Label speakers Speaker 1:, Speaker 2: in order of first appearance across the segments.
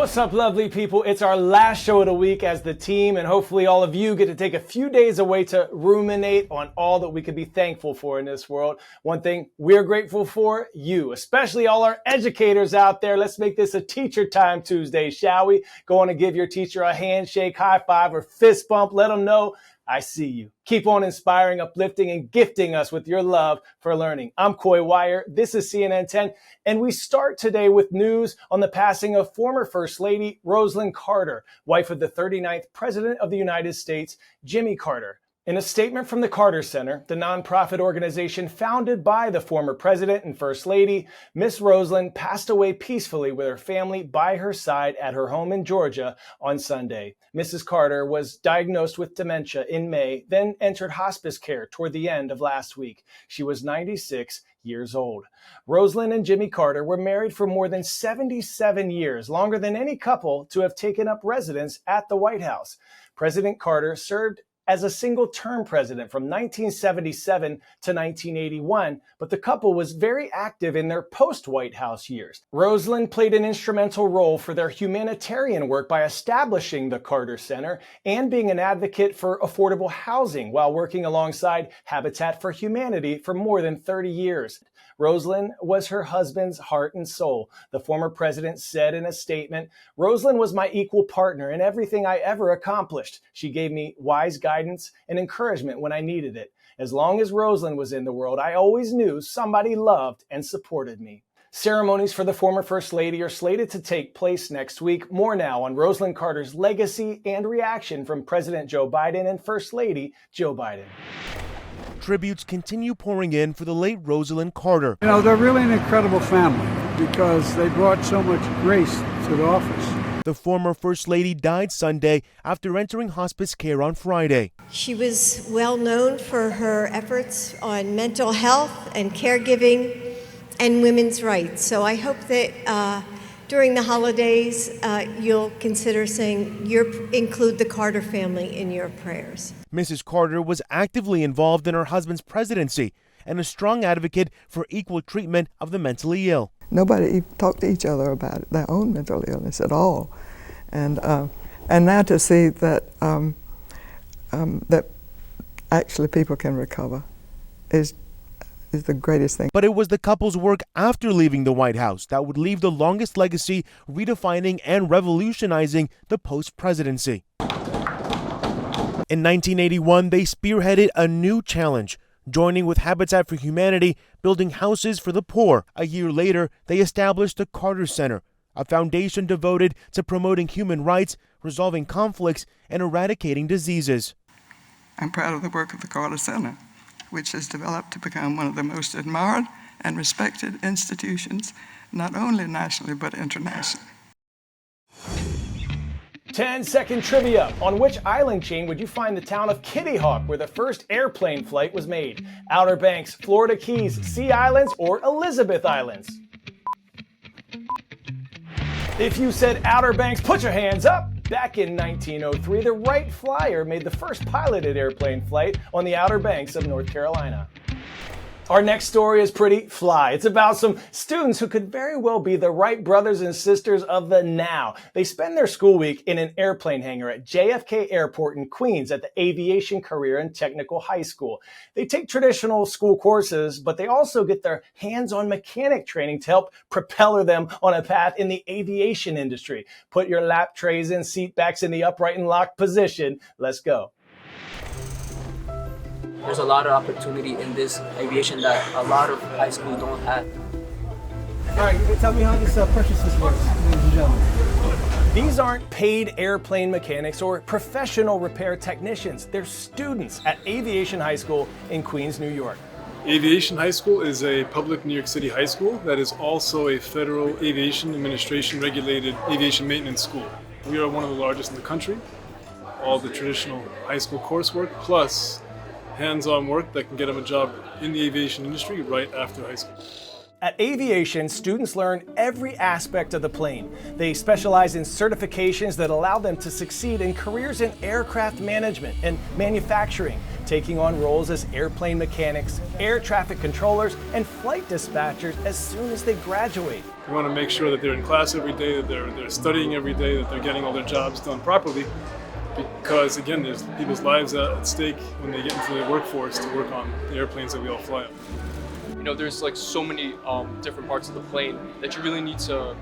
Speaker 1: What's up, lovely people? It's our last show of the week as the team, and hopefully all of you get to take a few days away to ruminate on all that we could be thankful for in this world. One thing we're grateful for, you, especially all our educators out there. Let's make this a Teacher Time Tuesday, shall we? Go on and give your teacher a handshake, high five, or fist bump. Let them know I see you. Keep on inspiring, uplifting, and gifting us with your love for learning. I'm Coy Wire. This is CNN 10, and we start today with news on the passing of former First Lady Rosalynn Carter, wife of the 39th President of the United States, Jimmy Carter. In a statement from the Carter Center, the nonprofit organization founded by the former president and First Lady, Miss Rosalynn passed away peacefully with her family by her side at her home in Georgia on Sunday. Mrs. Carter was diagnosed with dementia in May, then entered hospice care toward the end of last week. She was 96 years old. Rosalynn and Jimmy Carter were married for more than 77 years, longer than any couple to have taken up residence at the White House. President Carter served as a single-term president from 1977 to 1981, but the couple was very active in their post-White House years. Rosalynn played an instrumental role for their humanitarian work by establishing the Carter Center and being an advocate for affordable housing while working alongside Habitat for Humanity for more than 30 years. Rosalynn was her husband's heart and soul. The former president said in a statement, "Rosalynn was my equal partner in everything I ever accomplished. She gave me wise guidance and encouragement when I needed it. As long as Rosalynn was in the world, I always knew somebody loved and supported me." Ceremonies for the former First Lady are slated to take place next week. More now on Rosalynn Carter's legacy and reaction from President Joe Biden and First Lady Joe Biden.
Speaker 2: Tributes continue pouring in for the late Rosalynn Carter.
Speaker 3: You know, they're really an incredible family because they brought so much grace to the office.
Speaker 2: The former First Lady died Sunday after entering hospice care on Friday.
Speaker 4: She was well known for her efforts on mental health and caregiving and women's rights. So I hope that during the holidays, you'll consider saying include the Carter family in your prayers.
Speaker 2: Mrs. Carter was actively involved in her husband's presidency and a strong advocate for equal treatment of the mentally ill.
Speaker 5: Nobody talked to each other about their own mental illness at all, and now to see that that actually people can recover is the greatest thing.
Speaker 2: But it was the couple's work after leaving the White House that would leave the longest legacy, redefining and revolutionizing the post-presidency. In 1981, they spearheaded a new challenge, joining with Habitat for Humanity, building houses for the poor. A year later, they established the Carter Center, a foundation devoted to promoting human rights, resolving conflicts, and eradicating diseases.
Speaker 6: I'm proud of the work of the Carter Center, which has developed to become one of the most admired and respected institutions, not only nationally but internationally.
Speaker 1: 10-second trivia. On which island chain would you find the town of Kitty Hawk, where the first airplane flight was made? Outer Banks, Florida Keys, Sea Islands, or Elizabeth Islands? If you said Outer Banks, put your hands up. Back in 1903, the Wright Flyer made the first piloted airplane flight on the Outer Banks of North Carolina. Our next story is pretty fly. It's about some students who could very well be the Wright brothers and sisters of the now. They spend their school week in an airplane hangar at JFK Airport in Queens at the Aviation Career and Technical High School. They take traditional school courses, but they also get their hands-on mechanic training to help propel them on a path in the aviation industry. Put your lap trays and seat backs in the upright and locked position. Let's go.
Speaker 7: There's a lot of opportunity in this aviation that a lot of high schools don't have.
Speaker 1: All right, you can tell me how this purchases works, ladies and gentlemen. These aren't paid airplane mechanics or professional repair technicians. They're students at Aviation High School in Queens, New York.
Speaker 8: Aviation High School is a public New York City high school that is also a Federal Aviation Administration regulated aviation maintenance school. We are one of the largest in the country. All the traditional high school coursework plus hands-on work that can get them a job in the aviation industry right after high school.
Speaker 1: At Aviation, students learn every aspect of the plane. They specialize in certifications that allow them to succeed in careers in aircraft management and manufacturing, taking on roles as airplane mechanics, air traffic controllers, and flight dispatchers as soon as they graduate.
Speaker 8: We want to make sure that they're in class every day, that they're studying every day, that they're getting all their jobs done properly, because again, there's people's lives at stake when they get into the workforce to work on the airplanes that we all fly on.
Speaker 9: You know, there's like so many different parts of the plane that you really need to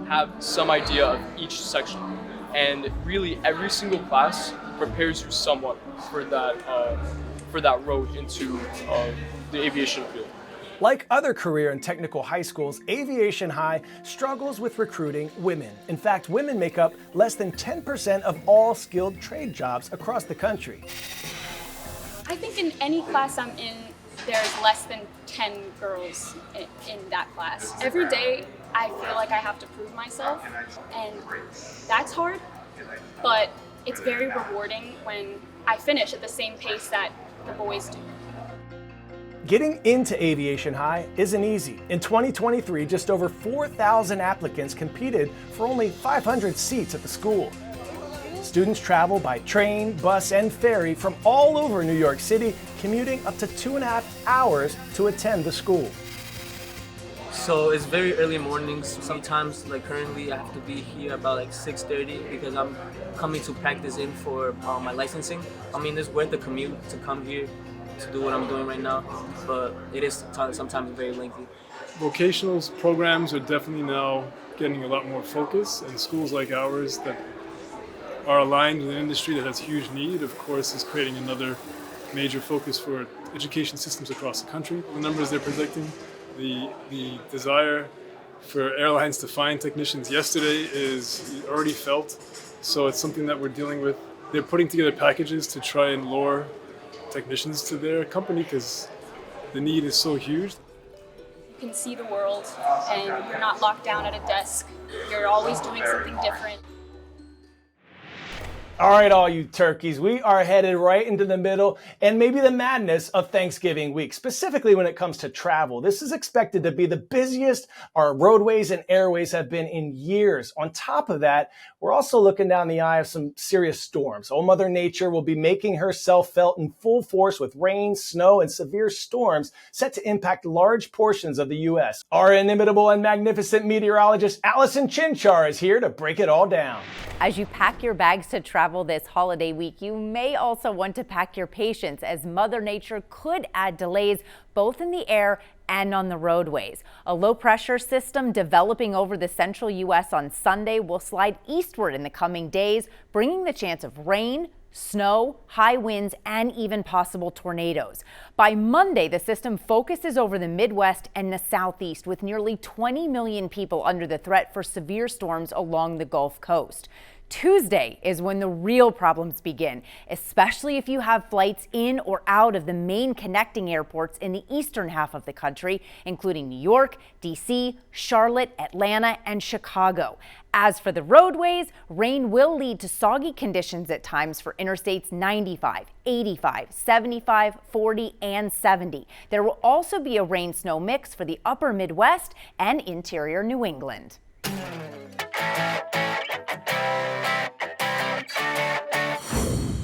Speaker 9: have some idea of each section. And really every single class prepares you somewhat for that road into the aviation field.
Speaker 1: Like other career and technical high schools, Aviation High struggles with recruiting women. In fact, women make up less than 10% of all skilled trade jobs across the country.
Speaker 10: I think in any class I'm in, there's less than 10 girls in that class. Every day I feel like I have to prove myself, and that's hard, but it's very rewarding when I finish at the same pace that the boys do.
Speaker 1: Getting into Aviation High isn't easy. In 2023, just over 4,000 applicants competed for only 500 seats at the school. Students travel by train, bus, and ferry from all over New York City, commuting up to 2.5 hours to attend the school.
Speaker 7: So it's very early mornings. Sometimes, like currently, I have to be here about like 6:30 because I'm coming to practice in for my licensing. I mean, it's worth the commute to come here to do what I'm doing right now, but it is sometimes very lengthy.
Speaker 8: Vocational programs are definitely now getting a lot more focus, and schools like ours that are aligned with an industry that has huge need, of course, is creating another major focus for education systems across the country. The numbers they're predicting, the desire for airlines to find technicians yesterday is already felt, so it's something that we're dealing with. They're putting together packages to try and lure technicians to their company because the need is so huge.
Speaker 10: You can see the world and you're not locked down at a desk. You're always doing something different.
Speaker 1: All right, all you turkeys, we are headed right into the middle and maybe the madness of Thanksgiving week, specifically when it comes to travel. This is expected to be the busiest our roadways and airways have been in years. On top of that, we're also looking down the eye of some serious storms. Old Mother Nature will be making herself felt in full force with rain, snow, and severe storms set to impact large portions of the U.S. Our inimitable and magnificent meteorologist, Allison Chinchar, is here to break it all down.
Speaker 11: As you pack your bags to travel this holiday week, you may also want to pack your patience, as Mother Nature could add delays both in the air and on the roadways. A low pressure system developing over the central U.S. on Sunday will slide eastward in the coming days, bringing the chance of rain, snow, high winds, and even possible tornadoes. By Monday, the system focuses over the Midwest and the Southeast, with nearly 20 million people under the threat for severe storms along the Gulf Coast. Tuesday is when the real problems begin, especially if you have flights in or out of the main connecting airports in the eastern half of the country, including New York, D.C., Charlotte, Atlanta, and Chicago. As for the roadways, rain will lead to soggy conditions at times for interstates 95, 85, 75, 40, and 70. There will also be a rain-snow mix for the upper Midwest and interior New England.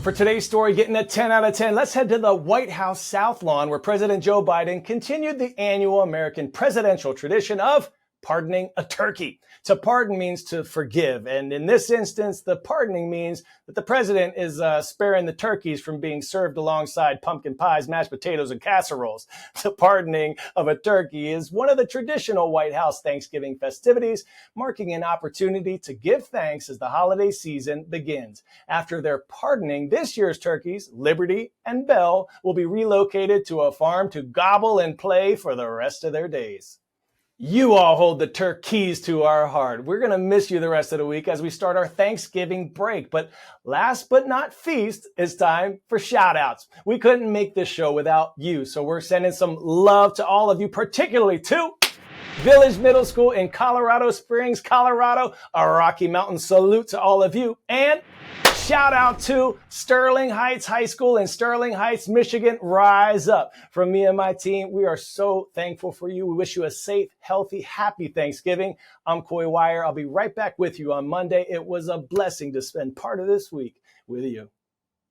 Speaker 1: For today's story, getting a 10 out of 10, let's head to the White House South Lawn, where President Joe Biden continued the annual American presidential tradition of pardoning a turkey. To pardon means to forgive, and in this instance, the pardoning means that the president is sparing the turkeys from being served alongside pumpkin pies, mashed potatoes, and casseroles. The pardoning of a turkey is one of the traditional White House Thanksgiving festivities, marking an opportunity to give thanks as the holiday season begins. After their pardoning, this year's turkeys, Liberty and Belle, will be relocated to a farm to gobble and play for the rest of their days. You all hold the turkeys to our heart. We're going to miss you the rest of the week as we start our Thanksgiving break. But last but not least, it's time for shout outs. We couldn't make this show without you, so we're sending some love to all of you, particularly to Village Middle School in Colorado Springs, Colorado. A Rocky Mountain salute to all of you. And shout out to Sterling Heights High School in Sterling Heights, Michigan. Rise up. From me and my team, we are so thankful for you. We wish you a safe, healthy, happy Thanksgiving. I'm Coy Wire. I'll be right back with you on Monday. It was a blessing to spend part of this week with you.